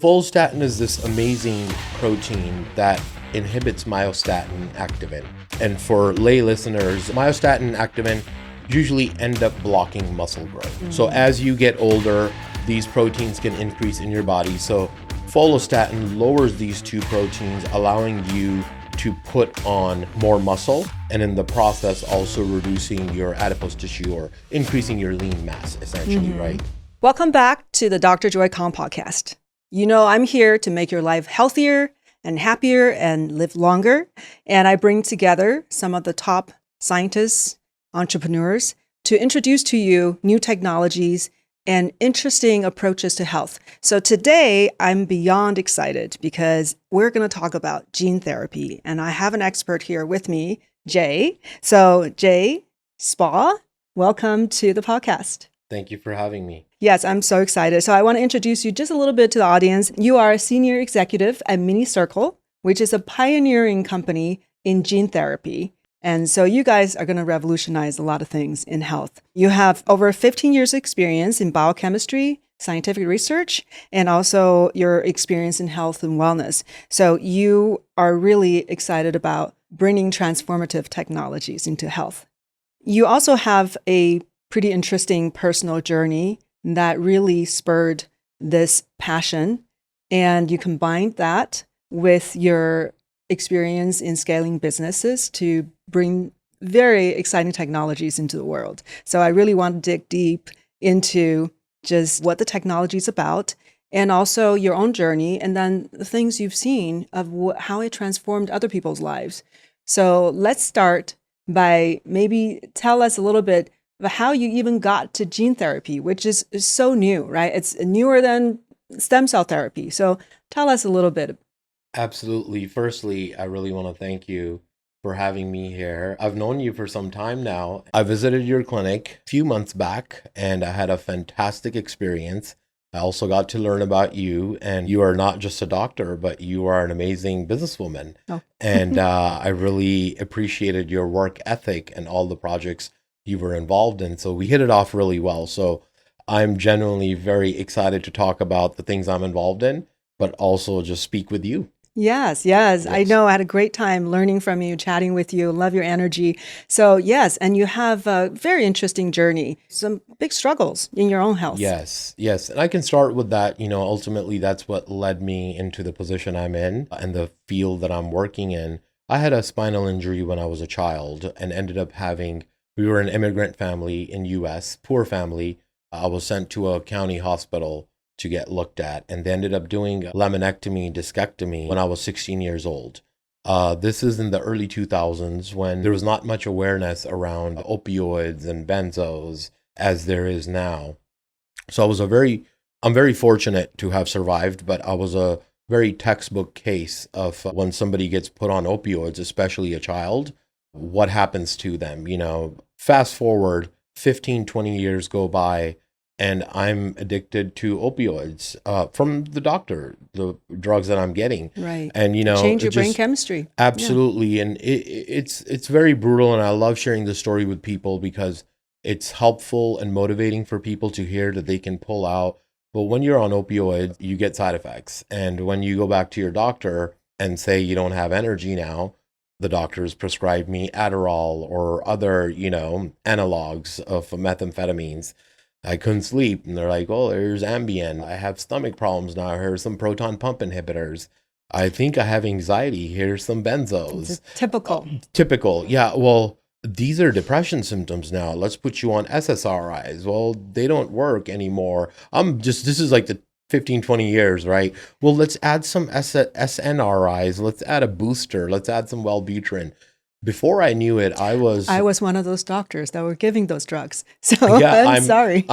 Follistatin is this amazing protein that inhibits myostatin activin. And for lay listeners, myostatin activin usually end up blocking muscle growth. So as you get older, these proteins can increase in your body. So follistatin lowers these two proteins, allowing you to put on more muscle, and in the process also reducing your adipose tissue or increasing your lean mass, essentially, right? Welcome back to the Dr. Joy Kong podcast. You know, I'm here to make your life healthier and happier and live longer. And I bring together some of the top scientists, entrepreneurs to introduce to you new technologies and interesting approaches to health. So today I'm beyond excited because we're going to talk about gene therapy. And I have an expert here with me, Jay. So Jay Spall, welcome to the podcast. Thank you for having me. Yes, I'm so excited. So I want to introduce you just a little bit to the audience. You are a senior executive at Minicircle, which is a pioneering company in gene therapy. And so you guys are going to revolutionize a lot of things in health. You have over 15 years experience in biochemistry, scientific research, and also your experience in health and wellness. So you are really excited about bringing transformative technologies into health. You also have a pretty interesting personal journey that really spurred this passion. And you combined that with your experience in scaling businesses to bring very exciting technologies into the world. So I really want to dig deep into just what the technology is about and also your own journey and then the things you've seen of how it transformed other people's lives. So let's start by maybe tell us a little bit about how you even got to gene therapy, which is so new, right? It's newer than stem cell therapy. So tell us a little bit. Absolutely. Firstly, I really want to thank you for having me here. I've known you for some time now. I visited your clinic a few months back and I had a fantastic experience. I also got to learn about you, and you are not just a doctor, but you are an amazing businesswoman. Oh. And I really appreciated your work ethic and all the projects you were involved in. So we hit it off really well. So I'm genuinely very excited to talk about the things I'm involved in, but also just speak with you. Yes. I know I had a great time learning from you, chatting with you, love your energy. So yes, and you have a very interesting journey, some big struggles in your own health. Yes. And I can start with that. You know, ultimately, that's what led me into the position I'm in and the field that I'm working in. I had a spinal injury when I was a child and ended up we were an immigrant family in US, poor family. I was sent to a county hospital to get looked at, and they ended up doing laminectomy, discectomy when I was 16 years old. This is in the early 2000s when there was not much awareness around opioids and benzos as there is now. So I'm very fortunate to have survived, but I was a very textbook case of when somebody gets put on opioids, especially a child, what happens to them. You know, fast forward 15, 20 years go by, and I'm addicted to opioids from the doctor, the drugs that I'm getting. Right. And, you know, change your brain chemistry. Absolutely. Yeah. And it's very brutal. And I love sharing this story with people because it's helpful and motivating for people to hear that they can pull out. But when you're on opioids, you get side effects. And when you go back to your doctor and say you don't have energy now, the doctors prescribed me Adderall or other, you know, analogs of methamphetamines. I couldn't sleep. And they're like, oh, there's Ambien. I have stomach problems now. Here's some proton pump inhibitors. I think I have anxiety. Here's some benzos. It's typical. Typical. Yeah. Well, these are depression symptoms now. Let's put you on SSRIs. Well, they don't work anymore. This is like the 15, 20 years, right? Well, let's add some SNRIs. Let's add a booster. Let's add some Wellbutrin. Before I knew it, I was one of those doctors that were giving those drugs. So yeah, I'm sorry.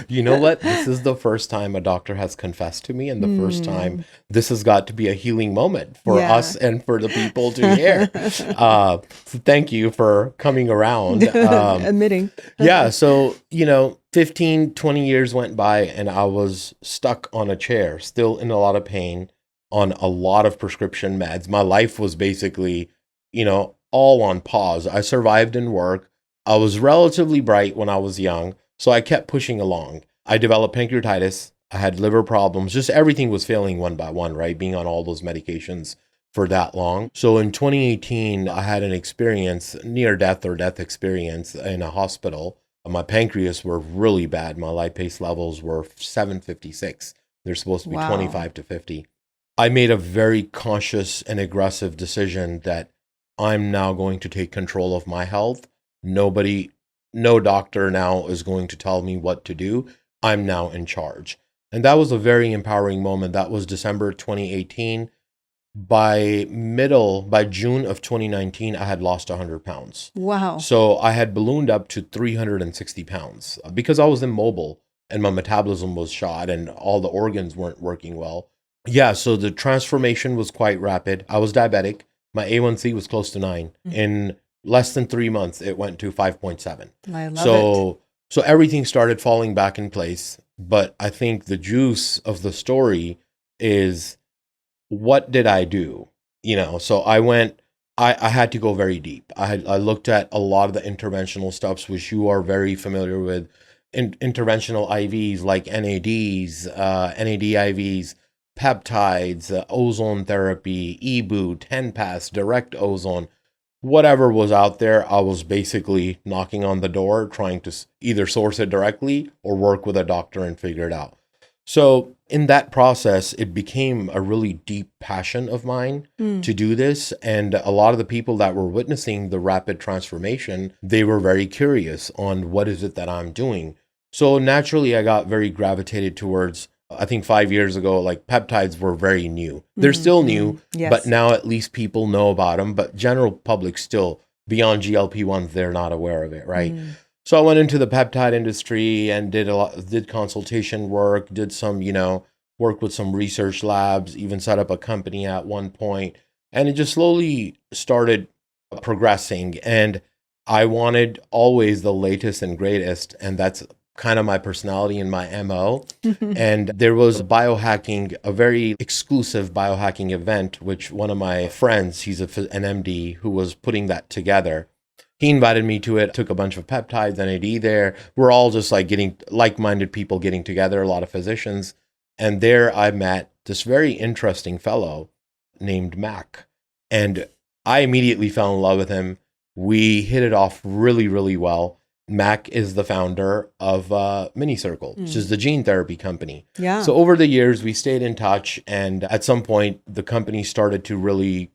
You know what? This is the first time a doctor has confessed to me, and the first time this has got to be a healing moment for us and for the people to hear. So thank you for coming around. Admitting. Yeah. So, you know, 15, 20 years went by and I was stuck on a chair, still in a lot of pain, on a lot of prescription meds. My life was basically, you know, all on pause. I survived in work. I was relatively bright when I was young, so I kept pushing along. I developed pancreatitis. I had liver problems. Just everything was failing one by one, right? Being on all those medications for that long. So in 2018, I had an experience, near death or death experience in a hospital. My pancreas were really bad. My lipase levels were 756. They're supposed to be 25 to 50. I made a very conscious and aggressive decision that I'm now going to take control of my health. No doctor now is going to tell me what to do. I'm now in charge. And that was a very empowering moment. That was December 2018. By June of 2019, I had lost 100 pounds. Wow. So I had ballooned up to 360 pounds because I was immobile and my metabolism was shot and all the organs weren't working well. Yeah, so the transformation was quite rapid. I was diabetic. My A1C was close to 9. In less than 3 months, it went to 5.7. I love it. So everything started falling back in place. But I think the juice of the story is, what did I do? So I had to go very deep. I looked at a lot of the interventional stuffs, which you are very familiar with, interventional IVs like NADs, NAD IVs, peptides, ozone therapy, e-boot, 10-pass, direct ozone, whatever was out there. I was basically knocking on the door, trying to either source it directly or work with a doctor and figure it out. So in that process, it became a really deep passion of mine to do this. And a lot of the people that were witnessing the rapid transformation, they were very curious on what is it that I'm doing. So naturally, I got very gravitated towards, I think 5 years ago, like peptides were very new. They're still new, Yes. but now at least people know about them. But general public still, beyond GLP-1s, they're not aware of it, right? So I went into the peptide industry and did consultation work, did some, work with some research labs, even set up a company at one point. And it just slowly started progressing. And I wanted always the latest and greatest. And that's kind of my personality and my MO. And there was biohacking, a very exclusive biohacking event, which one of my friends, he's an MD who was putting that together. He invited me to it, took a bunch of peptides, NAD there. We're all just like getting like-minded people getting together, a lot of physicians. And there I met this very interesting fellow named Mac. And I immediately fell in love with him. We hit it off really, really well. Mac is the founder of Minicircle, which is the gene therapy company. Yeah. So over the years, we stayed in touch. And at some point, the company started to really,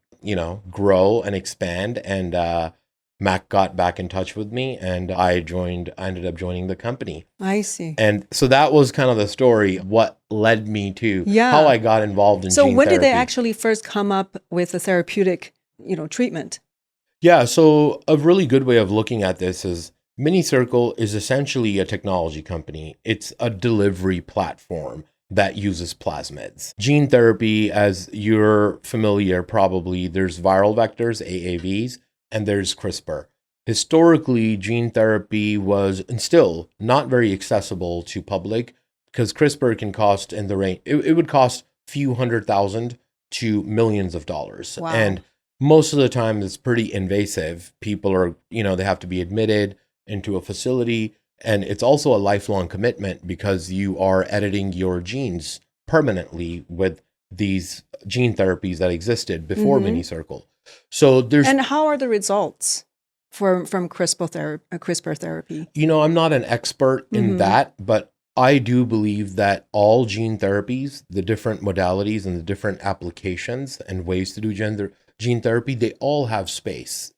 grow and expand. And Mac got back in touch with me and I ended up joining the company. I see. And so that was kind of the story, what led me to how I got involved in gene therapy. So when did they actually first come up with a therapeutic, treatment? Yeah, so a really good way of looking at this is Minicircle is essentially a technology company. It's a delivery platform that uses plasmids. Gene therapy, as you're familiar probably, there's viral vectors, AAVs, and there's CRISPR. Historically, gene therapy was and still not very accessible to public because CRISPR can cost in the range, it would cost a few $100,000 to millions of dollars. Wow. And most of the time it's pretty invasive. People are, they have to be admitted into a facility. And it's also a lifelong commitment because you are editing your genes permanently with these gene therapies that existed before Minicircle. So And how are the results from CRISPR therapy? I'm not an expert in that, but I do believe that all gene therapies, the different modalities and the different applications and ways to do gene therapy, they all have space.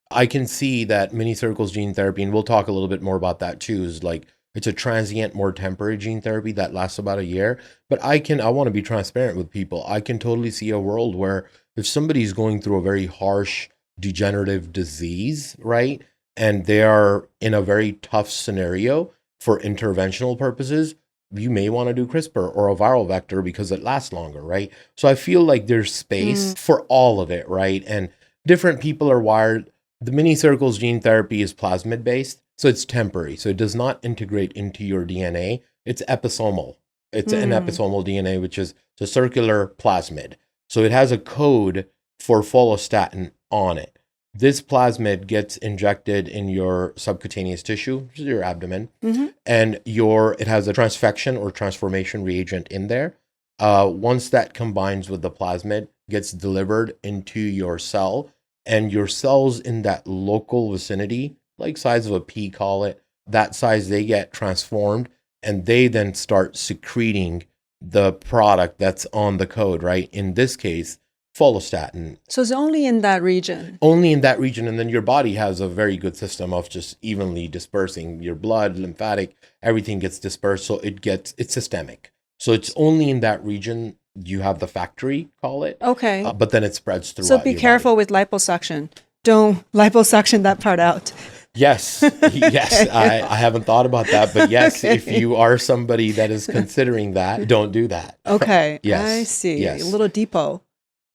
I can see that Minicircle's gene therapy, and we'll talk a little bit more about that too, is like it's a transient, more temporary gene therapy that lasts about a year. But I want to be transparent with people. I can totally see a world where if somebody's going through a very harsh degenerative disease, right, and they are in a very tough scenario for interventional purposes, you may want to do CRISPR or a viral vector because it lasts longer, right? So I feel like there's space for all of it, right? And different people are wired. The Minicircle's gene therapy is plasmid-based, so it's temporary. So it does not integrate into your DNA. It's episomal. It's an episomal DNA, which is a circular plasmid. So it has a code for follistatin on it. This plasmid gets injected in your subcutaneous tissue, which is your abdomen, and it has a transfection or transformation reagent in there. Once that combines with the plasmid, gets delivered into your cell, and your cells in that local vicinity, like size of a pea, call it, that size, they get transformed, and they then start secreting the product that's on the code, right? In this case, follistatin. So it's only in that region. Only in that region. And then your body has a very good system of just evenly dispersing your blood, lymphatic, everything gets dispersed. So it's systemic. So it's only in that region. You have the factory, call it. Okay. But then it spreads throughout. So be careful with liposuction. Don't liposuction that part out. Yes. Yes. I haven't thought about that. But yes, if you are somebody that is considering that, don't do that. Okay. Yes. I see. Yes. A little depot.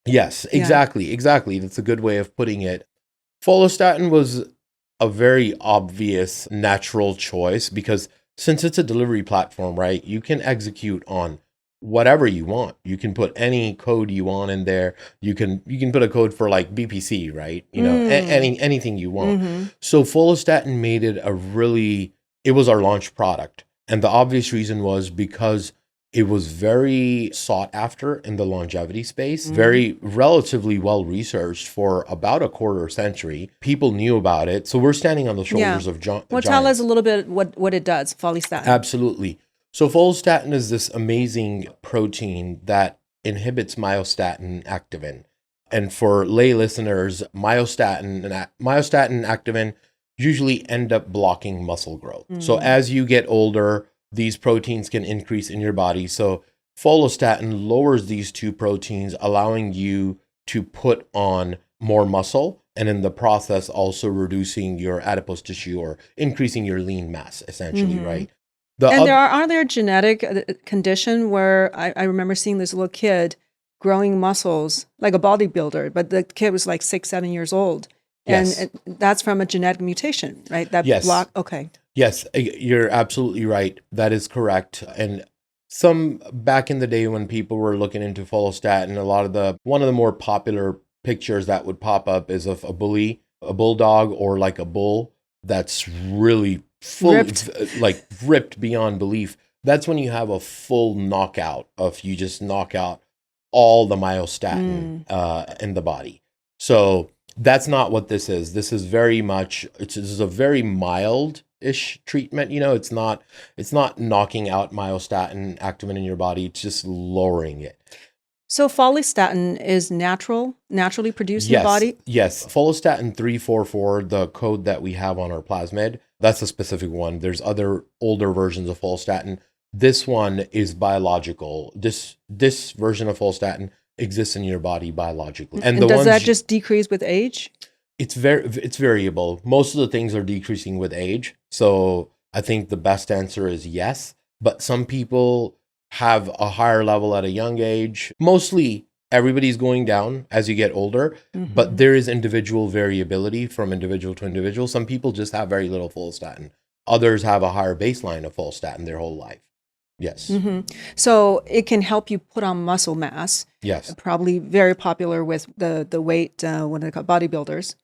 Yes, exactly. Exactly. That's a good way of putting it. Follistatin was a very obvious natural choice because since it's a delivery platform, right, you can execute on whatever you want. You can put any code you want in there. You can put a code for like BPC, right? Anything you want. So follistatin made it it was our launch product. And the obvious reason was because it was very sought after in the longevity space, very relatively well researched for about a quarter century. People knew about it. So we're standing on the shoulders of giants. Well, tell us a little bit what it does, follistatin. Absolutely. So follistatin is this amazing protein that inhibits myostatin activin. And for lay listeners, myostatin and activin usually end up blocking muscle growth. So as you get older, these proteins can increase in your body. So follistatin lowers these two proteins, allowing you to put on more muscle, and in the process also reducing your adipose tissue or increasing your lean mass, essentially, right? Are there genetic condition where I remember seeing this little kid growing muscles like a bodybuilder, but the kid was like 6-7 years old. And that's from a genetic mutation, right? Okay. Yes, you're absolutely right. That is correct. And back in the day when people were looking into follistatin, one of the more popular pictures that would pop up is of a bulldog or like a bull that's really ripped beyond belief. That's when you have a full knockout you just knock out all the myostatin in the body. So that's not what this is. This is very much, this is a very mild-ish treatment. It's not knocking out myostatin activin in your body. It's just lowering it. So follistatin is naturally produced in the body? Yes. Follistatin 344, the code that we have on our plasmid, that's a specific one. There's other older versions of follistatin. This one is biological. This version of follistatin exists in your body biologically. And does that just decrease with age? It's variable. Most of the things are decreasing with age. So I think the best answer is yes. But some people have a higher level at a young age. Mostly everybody's going down as you get older, but there is individual variability from individual to individual. Some people just have very little follistatin. Others have a higher baseline of follistatin their whole life. Yes. So it can help you put on muscle mass. Yes. Probably very popular with the weight, what they call bodybuilders.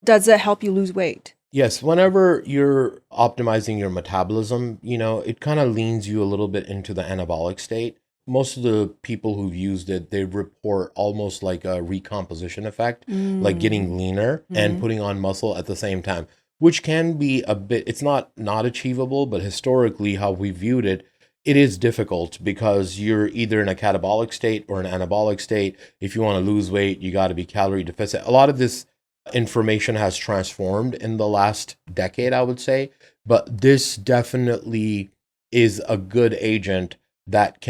Does that help you lose weight? Yes. Whenever you're optimizing your metabolism, it kind of leans you a little bit into the anabolic state. Most of the people who've used it, they report almost like a recomposition effect, like getting leaner and putting on muscle at the same time, which can be it's not achievable, but historically how we viewed it, it is difficult because you're either in a catabolic state or an anabolic state. If you want to lose weight, you got to be calorie deficit. A lot of this information has transformed in the last decade, I would say, but this definitely is a good agent that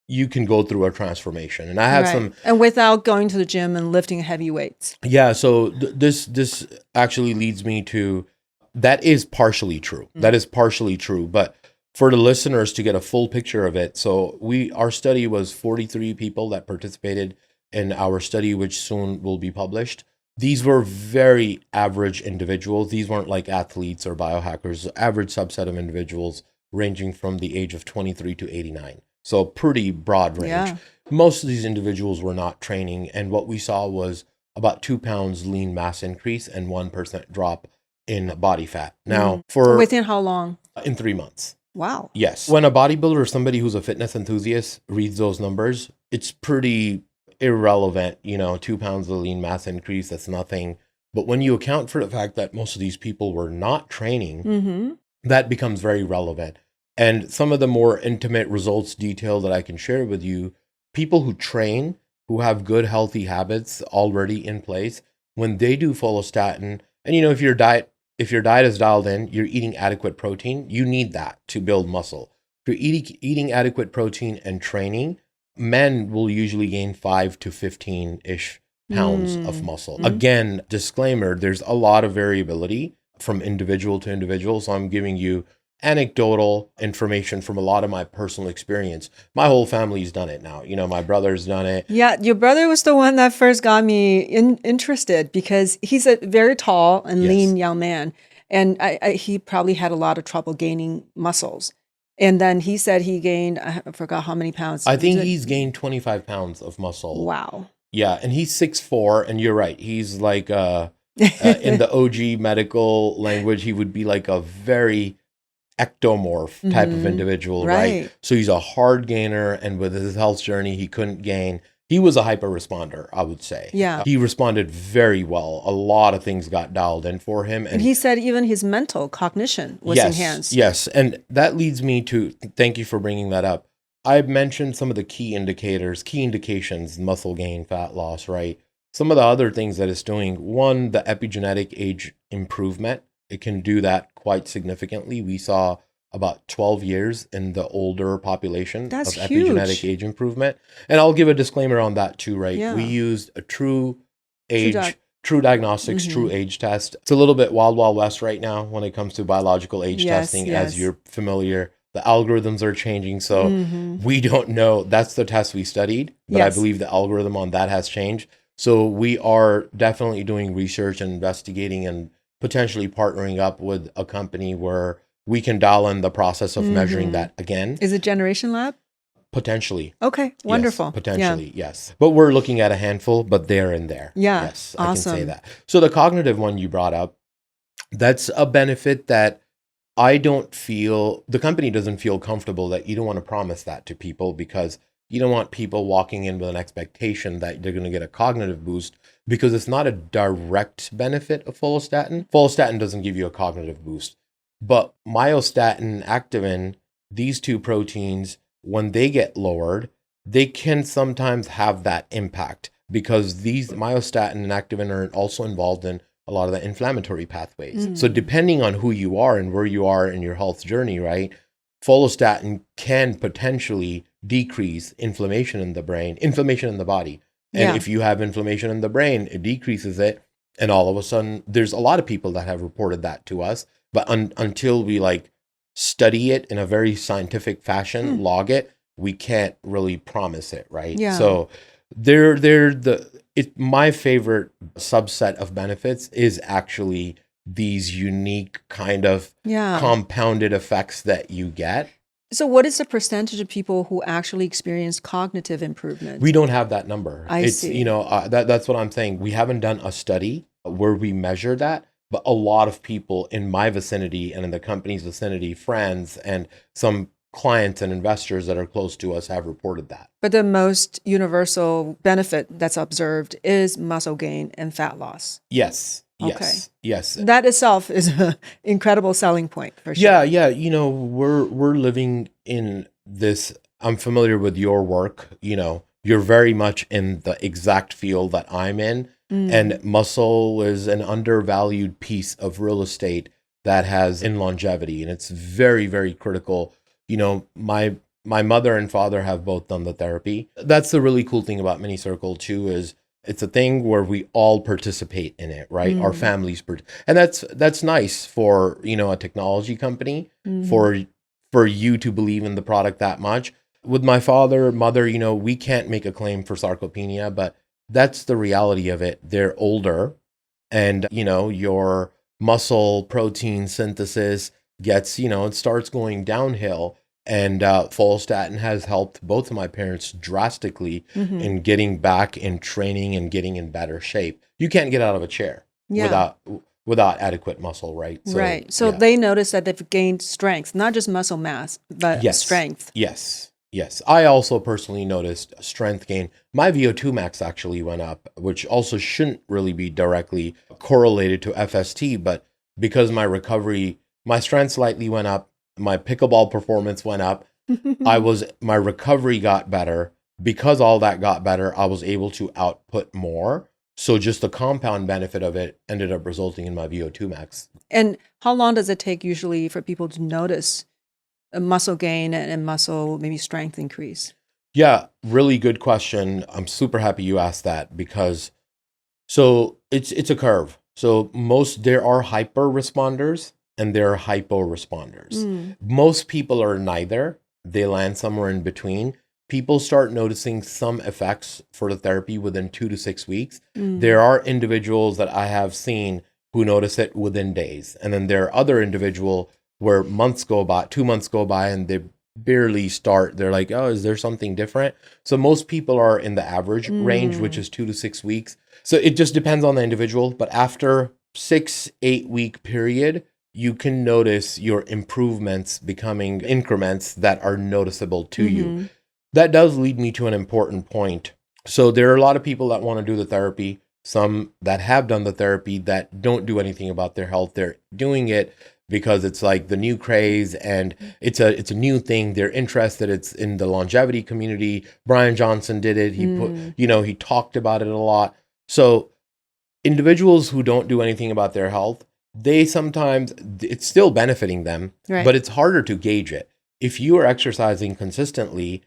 you can go through a transformation. And I have and without going to the gym and lifting heavy weights. Yeah. So this actually leads me to, that is partially true. That is partially true. But for the listeners to get a full picture of it, so our study was 43 people that participated in our study, which soon will be published. These were very average individuals. These weren't like athletes or biohackers, average subset of individuals ranging from the age of 23 to 89. So pretty broad range. Yeah. Most of these individuals were not training. And what we saw was about 2 pounds lean mass increase and 1% drop in body fat. Now, for within how long? in 3 months. Wow. Yes. When a bodybuilder or somebody who's a fitness enthusiast reads those numbers, it's pretty irrelevant. 2 pounds of lean mass increase, that's nothing. But when you account for the fact that most of these people were not training, that becomes very relevant. And some of the more intimate results detail that I can share with you, people who train, who have good healthy habits already in place, when they do follistatin, and if your diet is dialed in, you're eating adequate protein, you need that to build muscle. If you're eating adequate protein and training, men will usually gain 5 to 15-ish pounds of muscle. Again, disclaimer, there's a lot of variability from individual to individual. So I'm giving you anecdotal information from a lot of my personal experience. My whole family's done it now. My brother's done it. Yeah, your brother was the one that first got me interested because he's a very tall and lean young man. And he probably had a lot of trouble gaining muscles. And then he said he gained, I forgot how many pounds. I think he's gained 25 pounds of muscle. Wow. Yeah, and he's 6'4", and you're right. He's like, in the OG medical language, he would be like a very ectomorph type of individual, right? So he's a hard gainer, and with his health journey, he couldn't gain. He was a hyper responder, I would say. Yeah. He responded very well. A lot of things got dialed in for him. And he said even his mental cognition was enhanced. Yes, and that leads me to, thank you for bringing that up. I mentioned some of the key indications, muscle gain, fat loss, right? Some of the other things that it's doing, one, the epigenetic age improvement. It can do that quite significantly. We saw about 12 years in the older population of epigenetic age improvement. And I'll give a disclaimer on that too, right? Yeah. We used a true diagnostics, true age test. It's a little bit wild west right now when it comes to biological age testing, as you're familiar. The algorithms are changing, so we don't know. That's the test we studied, but I believe the algorithm on that has changed. So we are definitely doing research and investigating and potentially partnering up with a company where we can dial in the process of measuring that again. Is it Generation Lab? Potentially. Okay, wonderful. Yes, potentially, yes. But we're looking at a handful, but they're in there. Yeah, yes, awesome. I can say that. So the cognitive one you brought up, that's a benefit that the company doesn't feel comfortable that you don't want to promise that to people, because you don't want people walking in with an expectation that they're going to get a cognitive boost, because it's not a direct benefit of follistatin. Follistatin doesn't give you a cognitive boost, but myostatin and activin, these two proteins, when they get lowered, they can sometimes have that impact, because these myostatin and activin are also involved in a lot of the inflammatory pathways. So depending on who you are and where you are in your health journey, right, follistatin can potentially decrease inflammation in the body. And if you have inflammation in the brain, it decreases it. And all of a sudden, there's a lot of people that have reported that to us. But until we study it in a very scientific fashion, log it, we can't really promise it, right? Yeah. So my favorite subset of benefits is actually these unique kind of compounded effects that you get. So what is the percentage of people who actually experience cognitive improvement? We don't have that number. I see. That's what I'm saying. We haven't done a study where we measure that, but a lot of people in my vicinity and in the company's vicinity, friends and some clients and investors that are close to us have reported that. But the most universal benefit that's observed is muscle gain and fat loss. Yes. Okay. Yes. That itself is an incredible selling point for sure. Yeah. We're living in this. I'm familiar with your work. You're very much in the exact field that I'm in. And muscle is an undervalued piece of real estate that has in longevity. And it's very, very critical. My mother and father have both done the therapy. That's the really cool thing about Minicircle too, is it's a thing where we all participate in it, right? Our families, and that's nice for a technology company for you to believe in the product that much. With my mother, we can't make a claim for sarcopenia, but that's the reality of it. They're older, and your muscle protein synthesis gets it starts going downhill. And Follistatin has helped both of my parents drastically in getting back in training and getting in better shape. You can't get out of a chair without adequate muscle, right? So they notice that they've gained strength, not just muscle mass, but strength. Yes. I also personally noticed strength gain. My VO2 max actually went up, which also shouldn't really be directly correlated to FST, but because my strength slightly went up, my pickleball performance went up. My recovery got better. Because all that got better, I was able to output more. So just the compound benefit of it ended up resulting in my VO2 max. And how long does it take usually for people to notice a muscle gain and muscle maybe strength increase? Yeah, really good question. I'm super happy you asked that because it's a curve. So there are hyper responders and there are hypo responders. Most people are neither. They land somewhere in between. People start noticing some effects for the therapy within 2 to 6 weeks. There are individuals that I have seen who notice it within days. And then there are other individuals where 2 months go by and they barely start. They're like, oh, is there something different? So most people are in the average range, which is 2 to 6 weeks. So it just depends on the individual. But after 6-8 week period, you can notice your improvements becoming increments that are noticeable to you. That does lead me to an important point. So there are a lot of people that want to do the therapy, some that have done the therapy that don't do anything about their health. They're doing it because it's like the new craze and it's a new thing. They're interested. It's in the longevity community. Brian Johnson did it. He talked about it a lot. So individuals who don't do anything about their health, it's still benefiting them, but it's harder to gauge it. If you are exercising consistently,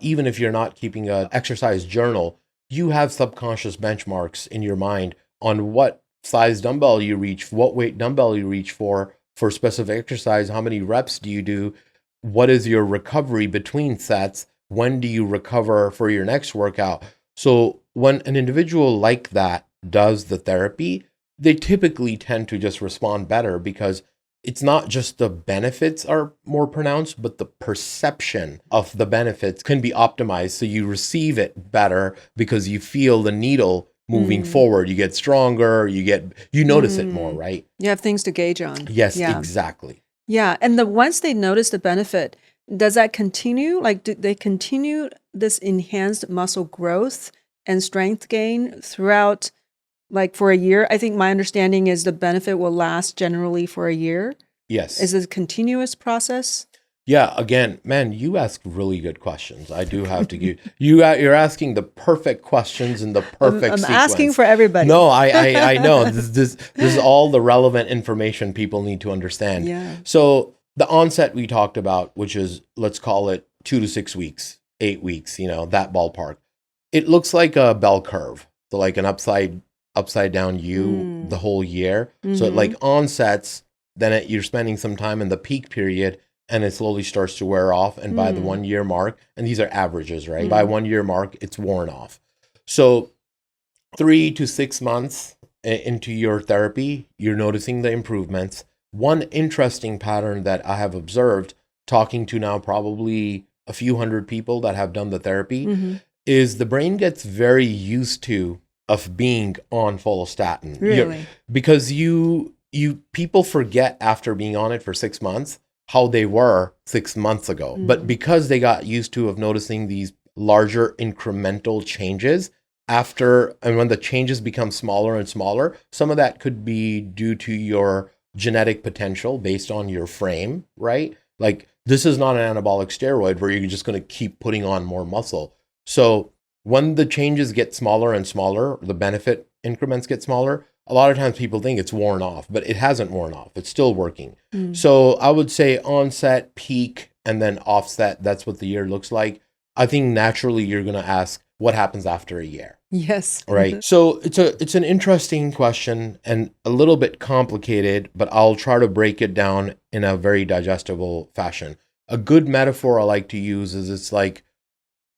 even if you're not keeping an exercise journal, you have subconscious benchmarks in your mind on what size dumbbell you reach, what weight dumbbell you reach for specific exercise, how many reps do you do, what is your recovery between sets, when do you recover for your next workout. So when an individual like that does the therapy, they typically tend to just respond better because it's not just the benefits are more pronounced, but the perception of the benefits can be optimized. So you receive it better because you feel the needle moving forward. You get stronger, you notice it more, right? You have things to gauge on. Yes, exactly. Yeah. And once they notice the benefit, does that continue? Like, do they continue this enhanced muscle growth and strength gain throughout, like, for a year? I think my understanding is the benefit will last generally for a year. Yes. Is it a continuous process? Yeah. Again, man, you ask really good questions. I do have to give you're asking the perfect questions in the perfect sequence. I'm asking for everybody. No, I know this is all the relevant information people need to understand. Yeah. So the onset we talked about, which is, let's call it 2 to 6 weeks, 8 weeks, that ballpark. It looks like a bell curve. So like an upside down U the whole year. So it like onsets, then you're spending some time in the peak period and it slowly starts to wear off. And by the 1 year mark, and these are averages, right? By 1 year mark, it's worn off. So 3 to 6 months into your therapy, you're noticing the improvements. One interesting pattern that I have observed talking to now probably a few hundred people that have done the therapy is the brain gets very used to of being on follistatin. Really? Because people forget after being on it for 6 months how they were 6 months ago. But because they got used to of noticing these larger incremental changes and when the changes become smaller and smaller, some of that could be due to your genetic potential based on your frame, right? Like this is not an anabolic steroid where you're just going to keep putting on more muscle. So when the changes get smaller and smaller, the benefit increments get smaller, a lot of times people think it's worn off, but it hasn't worn off. It's still working. So I would say onset, peak, and then offset. That's what the year looks like. I think naturally you're going to ask what happens after a year. Yes. Right. So it's an interesting question and a little bit complicated, but I'll try to break it down in a very digestible fashion. A good metaphor I like to use is it's like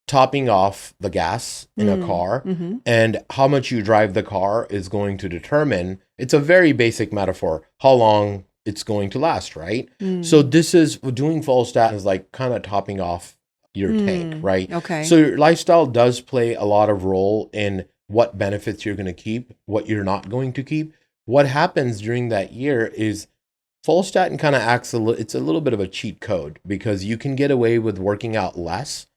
topping off the gas in a car and how much you drive the car is going to determine, it's a very basic metaphor, how long it's going to last, right? Mm. So this is doing Follistatin is like kind of topping off your tank, right? Okay. So your lifestyle does play a lot of role in what benefits you're going to keep, what you're not going to keep. What happens during that year is Follistatin kind of acts it's a little bit of a cheat code because you can get away with working out less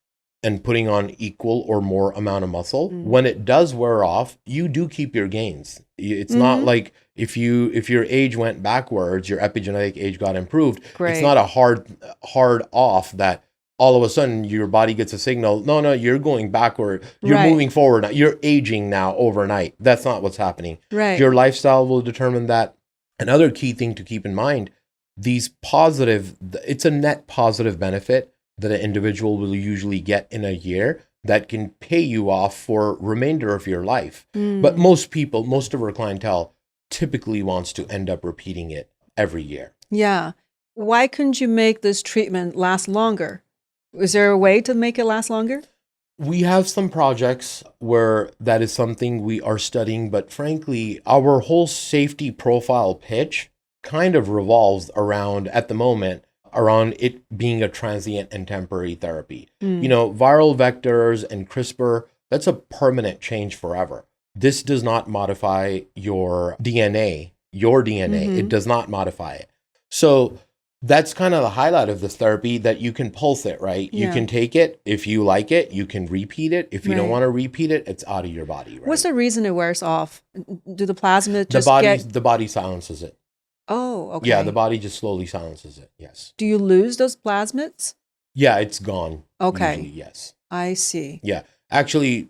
and putting on equal or more amount of muscle. When it does wear off, you do keep your gains. It's not like if your age went backwards, your epigenetic age got improved. Great. It's not a hard off that all of a sudden your body gets a signal. No, you're going backward. You're Right. moving forward. Now. You're aging now overnight. That's not what's happening. Right. Your lifestyle will determine that. Another key thing to keep in mind, it's a net positive benefit that an individual will usually get in a year that can pay you off for remainder of your life. But most of our clientele typically wants to end up repeating it every year. Yeah. Why couldn't you make this treatment last longer? Is there a way to make it last longer? We have some projects where that is something we are studying, but frankly, our whole safety profile pitch kind of revolves around, at the moment, around it being a transient and temporary therapy. Viral vectors and CRISPR, that's a permanent change forever. This does not modify your DNA. It does not modify it. So that's kind of the highlight of this therapy, that you can pulse it, right? Yeah. You can take it. If you like it, you can repeat it. If you don't want to repeat it, it's out of your body, right? What's the reason it wears off? Do the plasmid just The body silences it. Oh, okay. Yeah, the body just slowly silences it. Yes. Do you lose those plasmids? Yeah, it's gone. Okay. Usually, yes. I see. Yeah. Actually,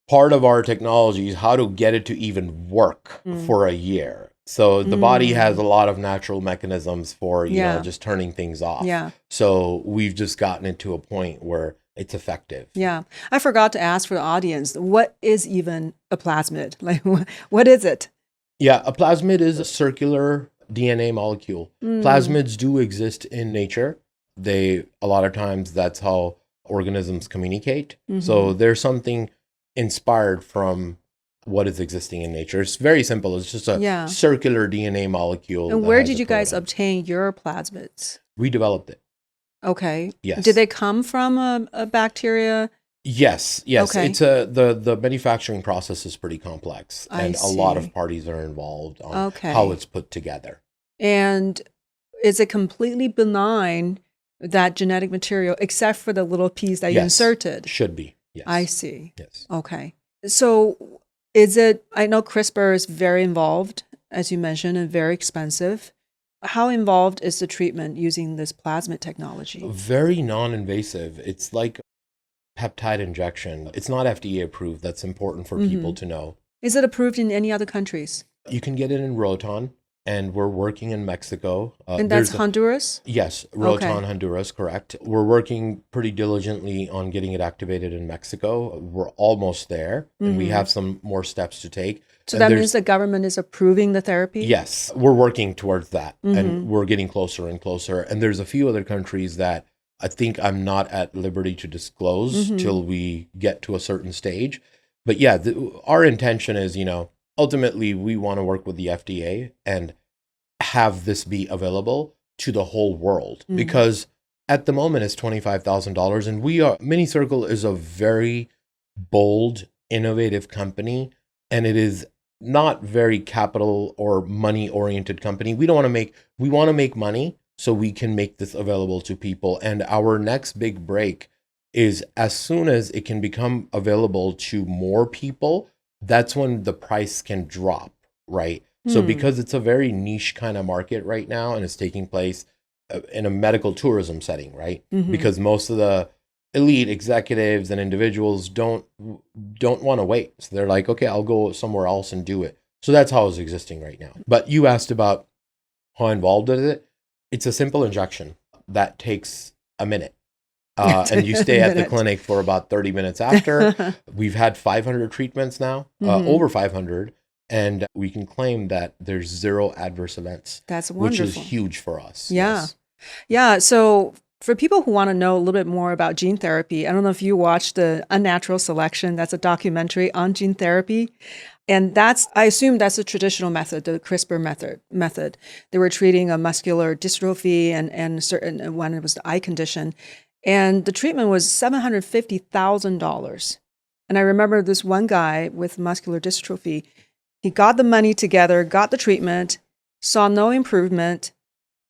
part of our technology is how to get it to even work for a year. So the body has a lot of natural mechanisms for, just turning things off. Yeah. So we've just gotten it to a point where it's effective. Yeah. I forgot to ask for the audience, what is even a plasmid? Like, what is it? Yeah, a plasmid is a circular DNA molecule. Plasmids do exist in nature. A lot of times that's how organisms communicate. So there's something inspired from what is existing in nature. It's very simple. It's just a circular DNA molecule. And where did you guys obtain your plasmids? We developed it. Okay. Yes. Did they come from a bacteria? Yes. Okay. It's the manufacturing process is pretty complex, I and a lot see. of parties are involved on Okay. how it's put together. And is it completely benign, that genetic material, except for the little piece that you inserted? Should be. Yes. I see. Yes. Okay. So I know CRISPR is very involved, as you mentioned, and very expensive. How involved is the treatment using this plasmid technology? Very non-invasive. It's like peptide injection. It's not FDA approved. That's important for people to know. Is it approved in any other countries? You can get it in Roatan, and we're working in Mexico. And that's Honduras? Yes, Roatan, Honduras, correct. We're working pretty diligently on getting it activated in Mexico. We're almost there, and we have some more steps to take. So that means the government is approving the therapy? Yes, we're working towards that, and we're getting closer and closer. And there's a few other countries that I think I'm not at liberty to disclose till we get to a certain stage. But yeah, our intention is, ultimately we want to work with the FDA and have this be available to the whole world, because at the moment it's $25,000, and Minicircle is a very bold, innovative company, and it is not very capital or money oriented company. We want to make money so we can make this available to people. And our next big break is, as soon as it can become available to more people, that's when the price can drop, right? So because it's a very niche kind of market right now, and it's taking place in a medical tourism setting, right? Because most of the elite executives and individuals don't want to wait. So they're like, okay, I'll go somewhere else and do it. So that's how it's existing right now. But you asked about how involved is it? It's a simple injection that takes a minute. And you stay at the clinic for about 30 minutes after. We've had 500 treatments now, over 500. And we can claim that there's 0 adverse events. That's wonderful. Which is huge for us. Yeah. Yes. Yeah. So for people who want to know a little bit more about gene therapy, I don't know if you watched the Unnatural Selection. That's a documentary on gene therapy. And I assume that's a traditional method, the CRISPR method. They were treating a muscular dystrophy and certain when it was the eye condition. And the treatment was $750,000. And I remember this one guy with muscular dystrophy, he got the money together, got the treatment, saw no improvement,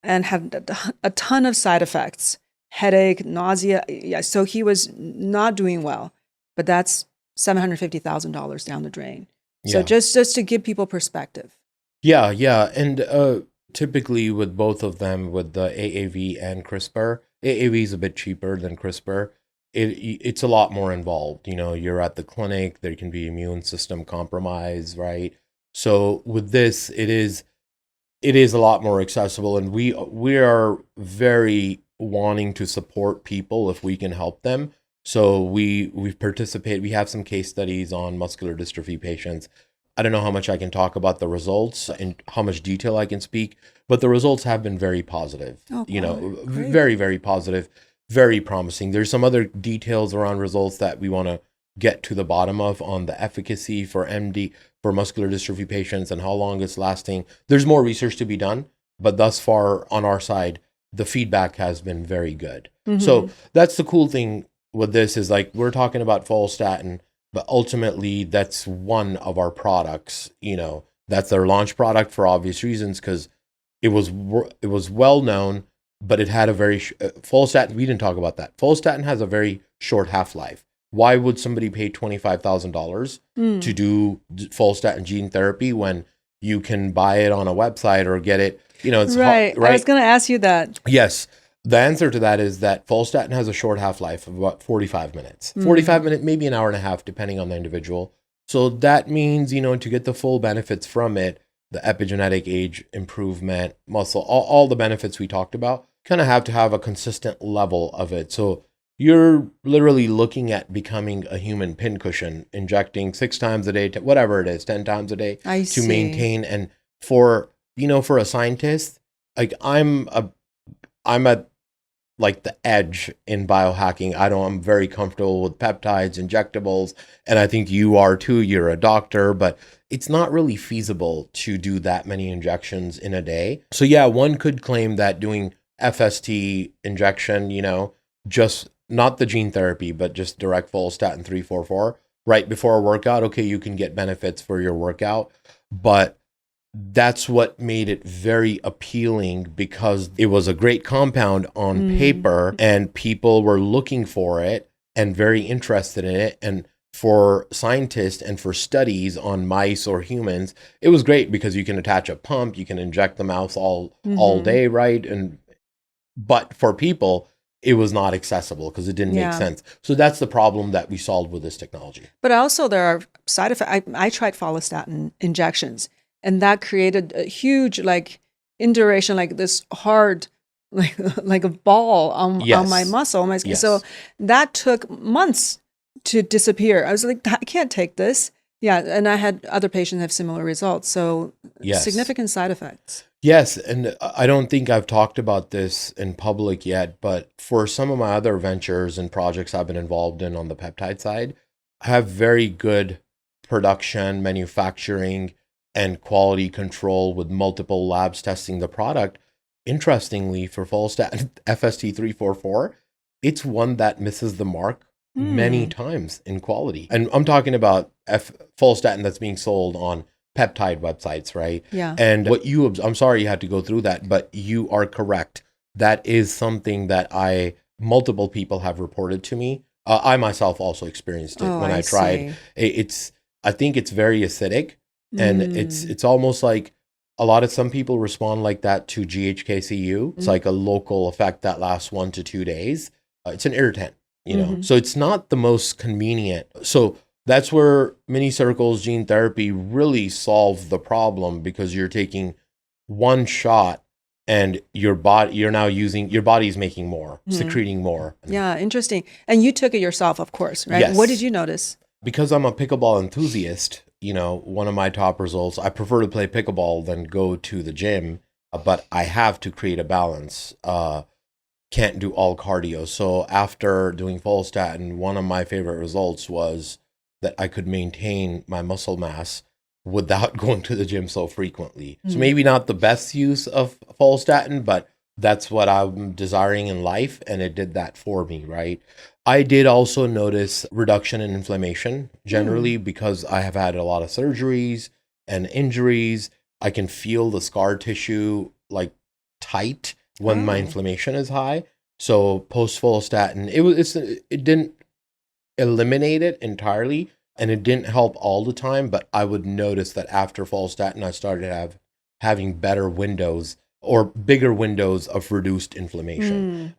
and had a ton of side effects, headache, nausea. Yeah, so he was not doing well. But that's $750,000 down the drain. So Yeah. just to give people perspective. Yeah, yeah. And typically with both of them, with the AAV and CRISPR, AAV is a bit cheaper than CRISPR. It's a lot more involved. You're at the clinic, there can be immune system compromise, right? So with this, it is a lot more accessible, and we are very wanting to support people if we can help them. So we've participated. We have some case studies on muscular dystrophy patients. I don't know how much I can talk about the results and how much detail I can speak, but the results have been very positive. Oh, great. Very, very positive, very promising. There's some other details around results that we want to get to the bottom of on the efficacy for muscular dystrophy patients and how long it's lasting. There's more research to be done, but thus far on our side, the feedback has been very good. Mm-hmm. So that's the cool thing with this is like we're talking about Follistatin, but ultimately that's one of our products. That's their launch product for obvious reasons because it was well known, but it had a very Follistatin. We didn't talk about that. Follistatin has a very short half-life. Why would somebody pay $25,000 to do Follistatin gene therapy when you can buy it on a website or get it? It's right. I was going to ask you that. Yes. The answer to that is that Follistatin has a short half-life of about 45 minutes. 45 minutes, maybe an hour and a half, depending on the individual. So that means, to get the full benefits from it, the epigenetic age improvement, muscle, all the benefits we talked about, kind of have to have a consistent level of it. So you're literally looking at becoming a human pincushion, injecting 6 times a day, whatever it is, 10 times a day to maintain. And for a scientist, like I'm at like the edge in biohacking. I'm very comfortable with peptides, injectables, and I think you are too. You're a doctor, but it's not really feasible to do that many injections in a day. So yeah, one could claim that doing FST injection, just not the gene therapy, but just direct Follistatin 344 right before a workout. Okay, you can get benefits for your workout, but that's what made it very appealing because it was a great compound on paper and people were looking for it and very interested in it. And for scientists and for studies on mice or humans, it was great because you can attach a pump, you can inject the mouse all day, right? But for people, it was not accessible because it didn't make sense. So that's the problem that we solved with this technology. But also there are side effects. I tried Follistatin injections. And that created a huge, induration, this hard, like a ball on my muscle, on my skin. Yes. So that took months to disappear. I was like, I can't take this. Yeah, and I had other patients have similar results. So significant side effects. Yes, and I don't think I've talked about this in public yet, but for some of my other ventures and projects I've been involved in on the peptide side, I have very good production, manufacturing, and quality control with multiple labs testing the product. Interestingly, for Follistatin FST344, it's one that misses the mark many times in quality. And I'm talking about Follistatin that's being sold on peptide websites, right? Yeah. And I'm sorry you had to go through that, but you are correct. That is something that multiple people have reported to me. I myself also experienced it when I tried. I think it's very acidic. And it's almost like some people respond like that to GHKCU. It's like a local effect that lasts 1 to 2 days. It's an irritant, so it's not the most convenient. So that's where Minicircle's gene therapy really solved the problem because you're taking one shot and your body's making more, secreting more. Yeah, interesting. And you took it yourself, of course, right? Yes. What did you notice? Because I'm a pickleball enthusiast, one of my top results, I prefer to play pickleball than go to the gym, but I have to create a balance. Can't do all cardio. So after doing Follistatin, one of my favorite results was that I could maintain my muscle mass without going to the gym so frequently. So Mm. maybe not the best use of Follistatin, but that's what I'm desiring in life, and it did that for me, right? I did also notice reduction in inflammation generally because I have had a lot of surgeries and injuries. I can feel the scar tissue like tight when my inflammation is high. So post Follistatin, it didn't eliminate it entirely, and it didn't help all the time, but I would notice that after Follistatin, I started having better windows or bigger windows of reduced inflammation.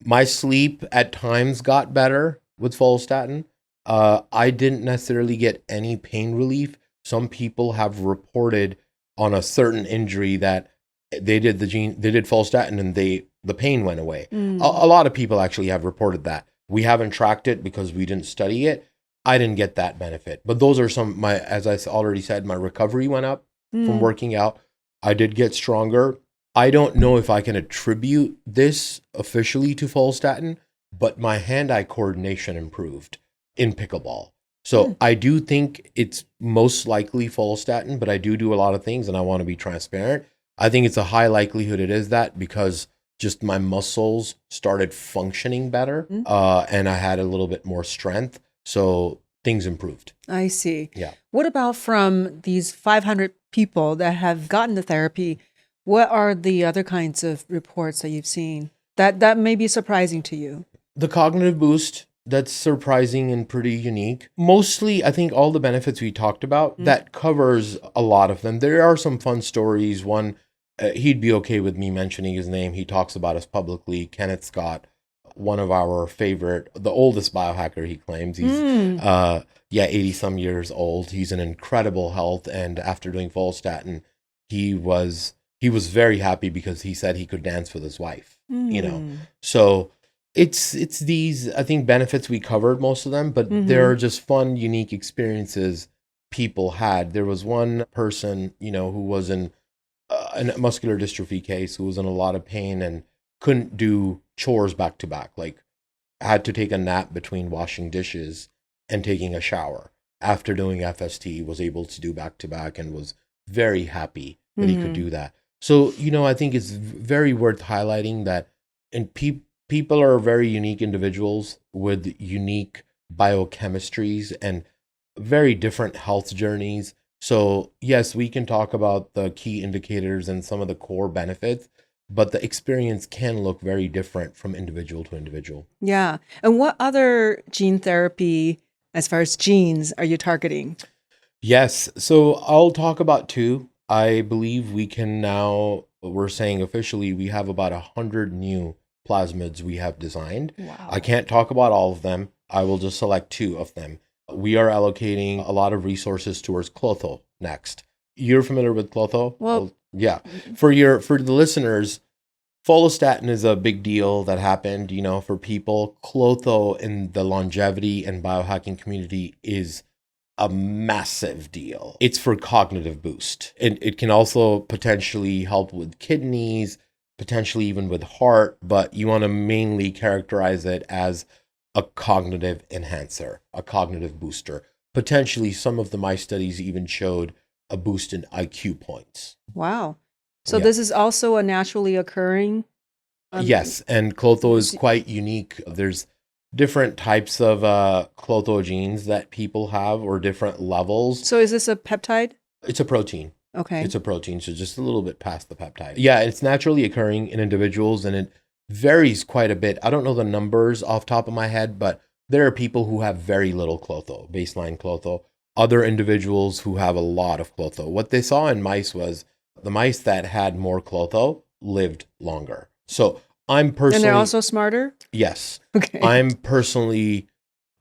My sleep at times got better with Follistatin. I didn't necessarily get any pain relief. Some people have reported on a certain injury that they did Follistatin and the pain went away. A lot of people actually have reported that. We haven't tracked it because we didn't study it. I didn't get that benefit. But those are as I already said, my recovery went up from working out. I did get stronger. I don't know if I can attribute this officially to Follistatin, but my hand-eye coordination improved in pickleball. So I do think it's most likely Follistatin, but I do a lot of things and I want to be transparent. I think it's a high likelihood it is that because just my muscles started functioning better and I had a little bit more strength. So things improved. I see. Yeah. What about from these 500 people that have gotten the therapy? What are the other kinds of reports that you've seen that may be surprising to you? The cognitive boost, that's surprising and pretty unique. Mostly, I think all the benefits we talked about, that covers a lot of them. There are some fun stories. One, he'd be okay with me mentioning his name. He talks about us publicly. Kenneth Scott, one of our favorite, the oldest biohacker, he claims. He's 80 some years old. He's in incredible health. And after doing Follistatin, he was very happy because he said he could dance with his wife, So it's these, I think, benefits. We covered most of them, but there are just fun, unique experiences people had. There was one person, who was in a muscular dystrophy case, who was in a lot of pain and couldn't do chores back to back, like had to take a nap between washing dishes and taking a shower. After doing FST, was able to do back to back and was very happy that he could do that. So, I think it's very worth highlighting that people are very unique individuals with unique biochemistries and very different health journeys. So, yes, we can talk about the key indicators and some of the core benefits, but the experience can look very different from individual to individual. Yeah. And what other gene therapy, as far as genes, are you targeting? Yes. So I'll talk about two. I believe we're saying officially, we have about 100 new plasmids we have designed. Wow. I can't talk about all of them. I will just select two of them. We are allocating a lot of resources towards Clotho next. You're familiar with Clotho? Well, yeah. For the listeners, Follistatin is a big deal that happened, for people. Clotho in the longevity and biohacking community is a massive deal. It's for cognitive boost. It can also potentially help with kidneys, potentially even with heart, but you want to mainly characterize it as a cognitive enhancer, a cognitive booster. Potentially, some of the mice studies even showed a boost in IQ points. Wow. So this is also a naturally occurring? Yes, and Clotho is quite unique. There's different types of Clotho genes that people have, or different levels. So is this a peptide? It's a protein. Okay. It's a protein, so just a little bit past the peptide. Yeah, it's naturally occurring in individuals, and it varies quite a bit. I don't know the numbers off the top of my head, but there are people who have very little Clotho, baseline Clotho. Other individuals who have a lot of Clotho. What they saw in mice was the mice that had more Clotho lived longer. So I'm personally... And they're also smarter? Yes. Okay. I'm personally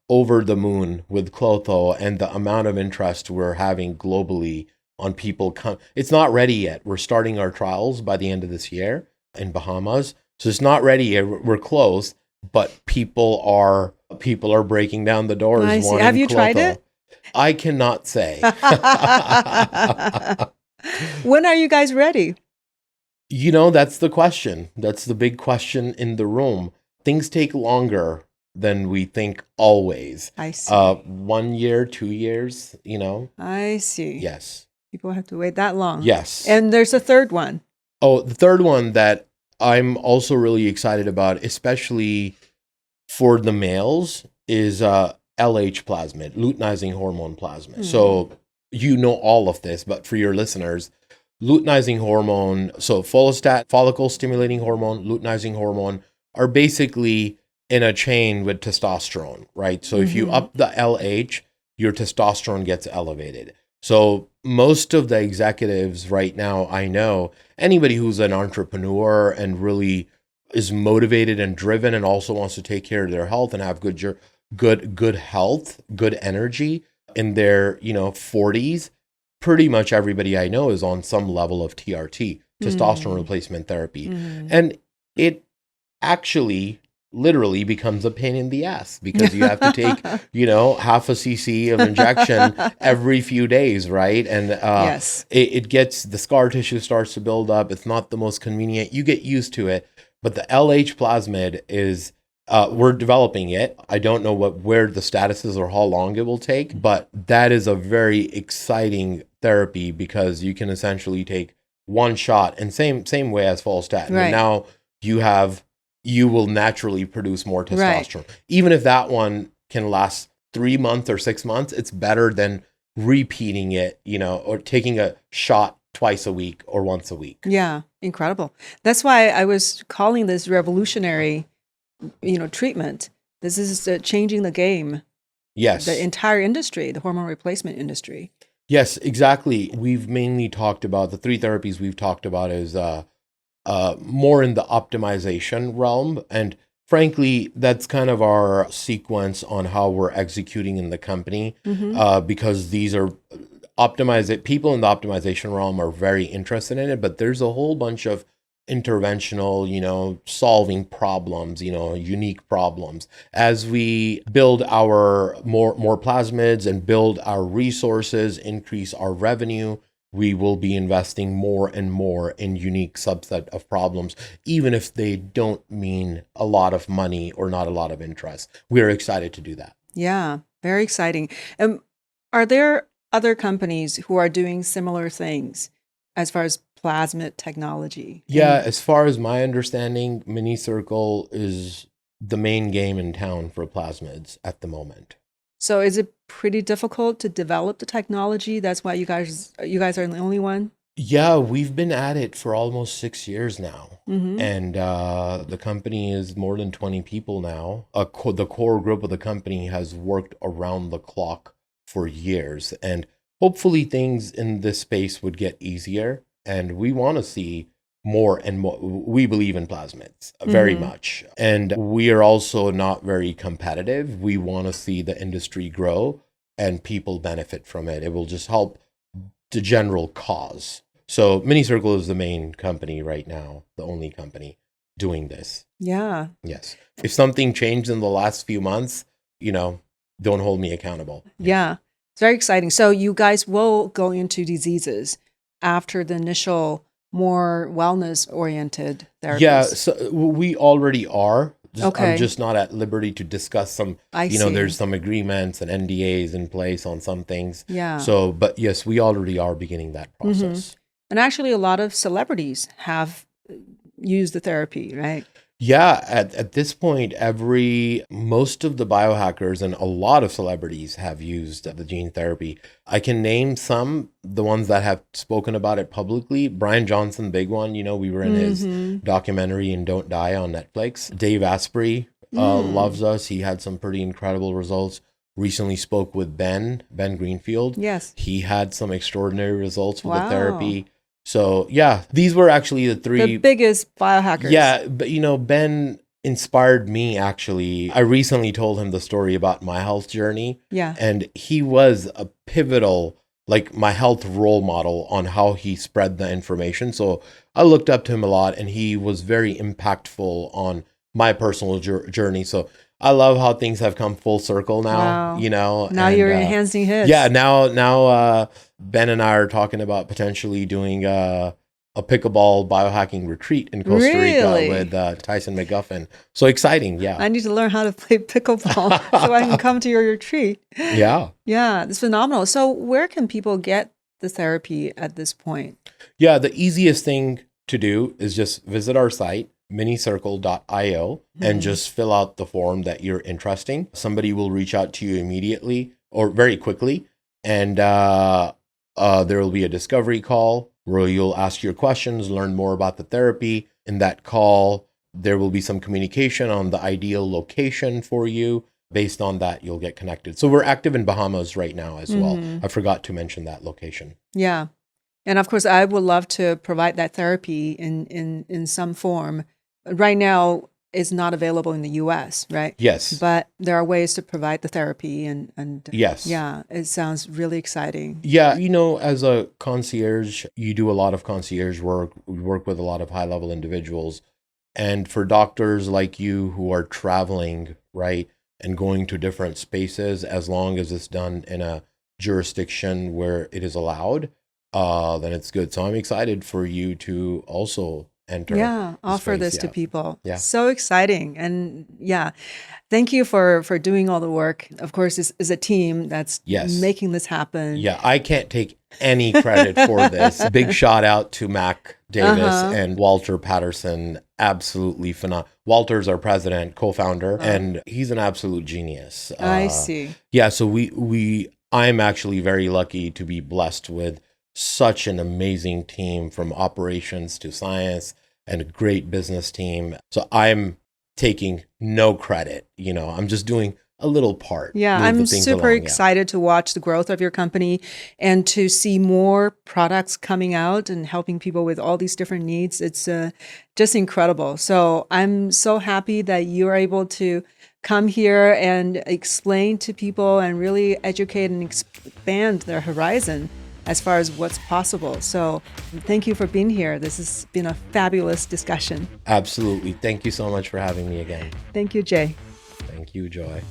over the moon with Clotho and the amount of interest we're having globally on people. It's not ready yet. We're starting our trials by the end of this year in Bahamas. So it's not ready yet. We're close, but people are breaking down the doors. I see. Wanting Have you Clotho. tried it? I cannot say. When are you guys ready? That's the question. That's the big question in the room. Things take longer than we think always. I see. 1 year, 2 years, I see. Yes. People have to wait that long. Yes. And there's a third one. Oh, the third one that I'm also really excited about, especially for the males, is LH plasmid, luteinizing hormone plasmid. So all of this, but for your listeners, luteinizing hormone, so follistatin, follicle stimulating hormone, luteinizing hormone are basically in a chain with testosterone, right? So if you up the LH, your testosterone gets elevated. So most of the executives right now, I know, anybody who's an entrepreneur and really is motivated and driven and also wants to take care of their health and have good health, good energy in their 40s, pretty much everybody I know is on some level of TRT, testosterone replacement therapy. And it actually literally becomes a pain in the ass because you have to take, half a cc of injection every few days, right? And yes, it gets, the scar tissue starts to build up. It's not the most convenient. You get used to it. But the LH plasmid is, we're developing it. I don't know where the status is or how long it will take, but that is a very exciting therapy because you can essentially take one shot, and same way as follistatin. Right. And now you will naturally produce more testosterone. Right. Even if that one can last 3 months or 6 months, it's better than repeating it, or taking a shot twice a week or once a week. Yeah, incredible. That's why I was calling this revolutionary, treatment. This is changing the game. Yes. The entire industry, the hormone replacement industry. Yes, exactly. We've mainly talked about, the 3 therapies we've talked about is more in the optimization realm. And frankly, that's kind of our sequence on how we're executing in the company, because these are people in the optimization realm are very interested in it, but there's a whole bunch of interventional, solving problems, unique problems. As we build our more plasmids and build our resources, increase our revenue, we will be investing more and more in unique subset of problems, even if they don't mean a lot of money or not a lot of interest. We're excited to do that. Yeah, very exciting. Are there other companies who are doing similar things as far as plasmid technology? Yeah, as far as my understanding, Minicircle is the main game in town for plasmids at the moment. So is it pretty difficult to develop the technology? That's why you guys are the only one? Yeah, we've been at it for almost 6 years now. And the company is more than 20 people now. The core group of the company has worked around the clock for years. And hopefully things in this space would get easier. And we want to see more and more. We believe in plasmids very much. And we are also not very competitive. We want to see the industry grow and people benefit from it. It will just help the general cause. So Minicircle is the main company right now, the only company doing this. Yeah. Yes. If something changed in the last few months, don't hold me accountable. Yeah. It's very exciting. So you guys will go into diseases after the initial more wellness-oriented therapies? Yeah, so we already are. Okay. I'm just not at liberty to discuss some, I see. There's some agreements and NDAs in place on some things. Yeah. So, but yes, we already are beginning that process. And actually, a lot of celebrities have used the therapy, right? Yeah, at this point, most of the biohackers and a lot of celebrities have used the gene therapy. I can name some, the ones that have spoken about it publicly. Brian Johnson, big one. We were in his documentary in Don't Die on Netflix. Dave Asprey loves us. He had some pretty incredible results. Recently spoke with Ben Greenfield. Yes. He had some extraordinary results with the therapy. So yeah, these were actually the 3 the biggest biohackers. Yeah, but Ben inspired me actually. I recently told him the story about my health journey. Yeah. And he was a pivotal, my health role model on how he spread the information. So I looked up to him a lot and he was very impactful on my personal journey. So I love how things have come full circle now, Wow. Now you're enhancing his. Yeah, now Ben and I are talking about potentially doing a a pickleball biohacking retreat in Costa Really? Rica with Tyson McGuffin. So exciting. Yeah. I need to learn how to play pickleball so I can come to your retreat. Yeah. Yeah, it's phenomenal. So where can people get the therapy at this point? Yeah. The easiest thing to do is just visit our site, minicircle.io, and just fill out the form that you're interested. Somebody will reach out to you immediately or very quickly. And there will be a discovery call where you'll ask your questions, learn more about the therapy. In that call, there will be some communication on the ideal location for you. Based on that, you'll get connected. So we're active in Bahamas right now as well. I forgot to mention that location. Yeah. And of course, I would love to provide that therapy in some form. Right now, it's not available in the US, right? Yes. But there are ways to provide the therapy and Yes. yeah, it sounds really exciting. Yeah, as a concierge, you do a lot of concierge work. We work with a lot of high-level individuals. And for doctors like you who are traveling, right, and going to different spaces, as long as it's done in a jurisdiction where it is allowed, then it's good. So I'm excited for you to also enter. Yeah, offer space. this to people. Yeah. So exciting. And yeah, thank you for doing all the work. Of course, it's a team that's making this happen. Yeah, I can't take any credit for this. Big shout out to Mac Davis and Walter Patterson. Absolutely phenomenal. Walter's our president, co-founder, and he's an absolute genius. I see. Yeah, so I'm actually very lucky to be blessed with such an amazing team, from operations to science, and a great business team. So I'm taking no credit. I'm just doing a little part. Yeah, I'm super excited to watch the growth of your company and to see more products coming out and helping people with all these different needs. It's just incredible. So I'm so happy that you're able to come here and explain to people and really educate and expand their horizon as far as what's possible. So thank you for being here. This has been a fabulous discussion. Absolutely. Thank you so much for having me again. Thank you, Jay. Thank you, Joy.